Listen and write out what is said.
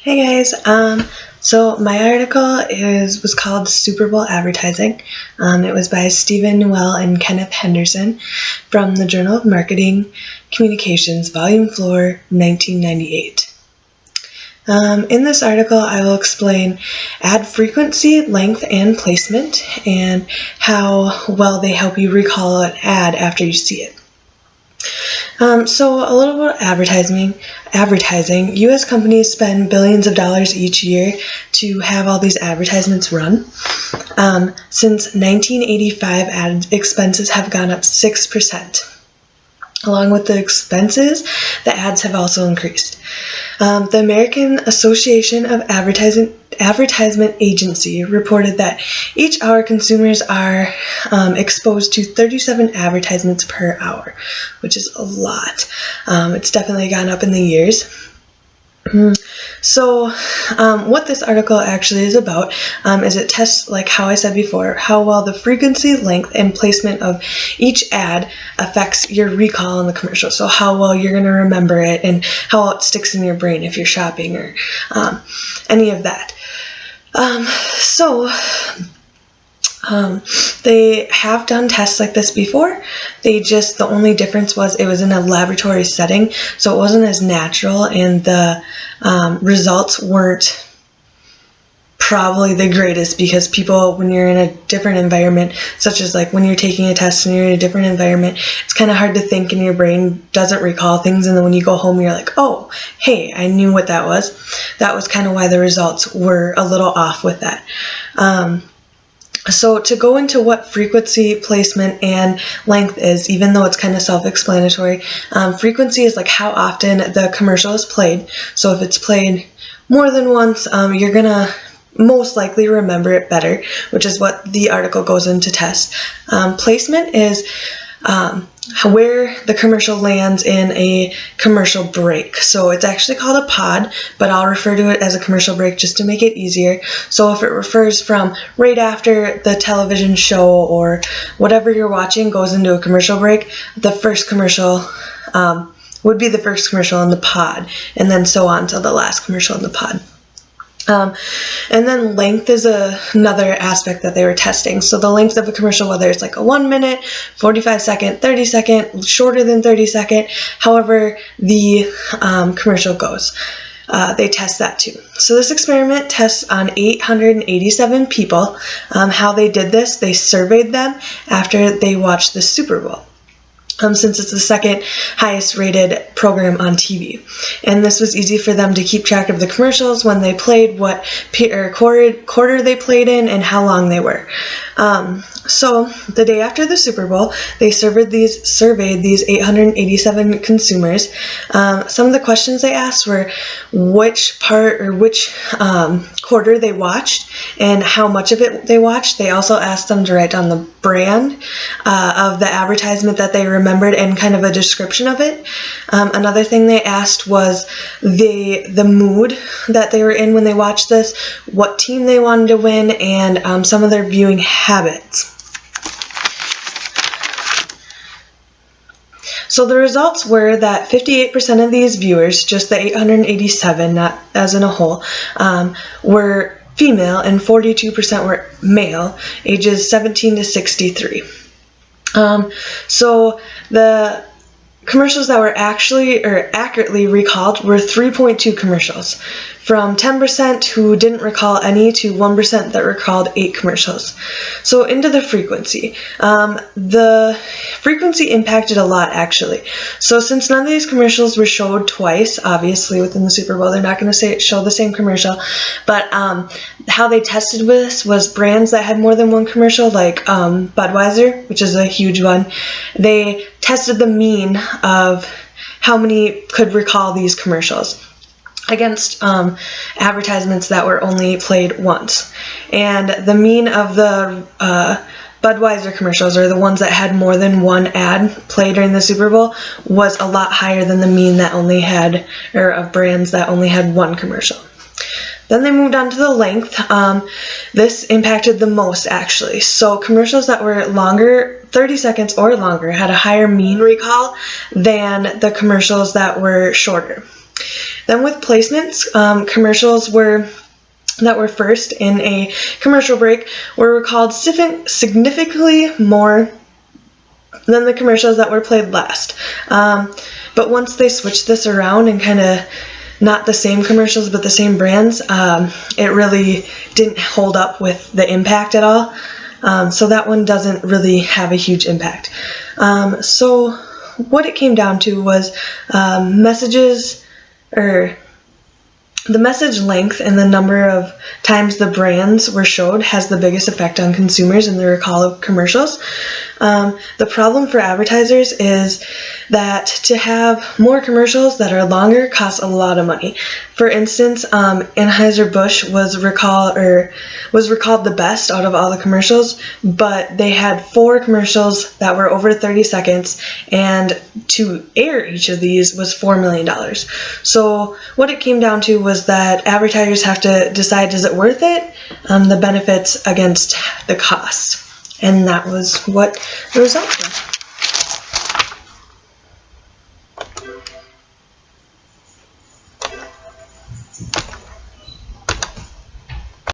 Hey guys, so my article was called Super Bowl Advertising. It was by Stephen Newell and Kenneth Henderson from the Journal of Marketing Communications, Volume 4, 1998. In this article, I will explain ad frequency, length, and placement, and how well they help you recall an ad after you see it. So a little about advertising. U.S. companies spend billions of dollars each year to have all these advertisements run. Since 1985, ad expenses have gone up 6%. Along with the expenses, the ads have also increased. The American Association of Advertisement Agency reported that each hour consumers are exposed to 37 advertisements per hour, which is a lot. It's definitely gone up in the years. So what this article actually is about is it tests, like how I said before, how well the frequency, length, and placement of each ad affects your recall in the commercial. So how well you're going to remember it and how well it sticks in your brain if you're shopping or any of that. They have done tests like this before. The only difference was it was in a laboratory setting, so it wasn't as natural, and the results weren't probably the greatest because people, when you're in a different environment, such as like when you're taking a test and you're in a different environment, it's kind of hard to think and your brain doesn't recall things, and then when you go home you're like, oh, hey, I knew what that was. That was kind of why the results were a little off with that. So to go into what frequency, placement, and length is, even though it's kind of self-explanatory, frequency is like how often the commercial is played. So if it's played more than once, you're going to most likely remember it better, which is what the article goes into test. Placement is where the commercial lands in a commercial break. So it's actually called a pod, but I'll refer to it as a commercial break just to make it easier. So if it refers from right after the television show or whatever you're watching goes into a commercial break, the first commercial would be the first commercial in the pod, and then so on to the last commercial in the pod. And then length is another aspect that they were testing. So the length of a commercial, whether it's like a 1 minute, 45 second, 30 second, shorter than 30 second, however the commercial goes. They test that too. So this experiment tests on 887 people. How they did this, they surveyed them after they watched the Super Bowl. Since it's the second highest rated program on TV. And this was easy for them to keep track of the commercials, when they played, what quarter they played in, and how long they were. So the day after the Super Bowl, they surveyed these 887 consumers. Some of the questions they asked were which quarter they watched and how much of it they watched. They also asked them to write down the brand of the advertisement that they remembered and kind of a description of it. Another thing they asked was the mood that they were in when they watched this, what team they wanted to win, and some of their viewing habits. So the results were that 58% of these viewers, just the 887, not as in a whole, were female, and 42% were male, ages 17 to 63. So the commercials that were accurately recalled were 3.2 commercials, from 10% who didn't recall any to 1% that recalled 8 commercials. So into the frequency. The frequency impacted a lot, actually. So since none of these commercials were showed twice, obviously within the Super Bowl, they're not going to show the same commercial, but how they tested this was brands that had more than one commercial, like Budweiser, which is a huge one. They tested the mean of how many could recall these commercials against advertisements that were only played once. And the mean of the Budweiser commercials, or the ones that had more than one ad played during the Super Bowl, was a lot higher than the mean that only had, or of brands that only had one commercial. Then they moved on to the length. This impacted the most, actually. So commercials that were longer, 30 seconds or longer, had a higher mean recall than the commercials that were shorter. Then with placements, commercials that were first in a commercial break were recalled significantly more than the commercials that were played last. But once they switched this around and kind of not the same commercials but the same brands, it really didn't hold up with the impact at all. So that one doesn't really have a huge impact. So what it came down to was messages, or the message length and the number of times the brands were showed has the biggest effect on consumers in the recall of commercials. The problem for advertisers is that to have more commercials that are longer costs a lot of money. For instance, Anheuser-Busch was recalled the best out of all the commercials, but they had 4 commercials that were over 30 seconds, and to air each of these was $4 million. So what it came down to was that advertisers have to decide, is it worth it? The benefits against the costs. And that was what the results were.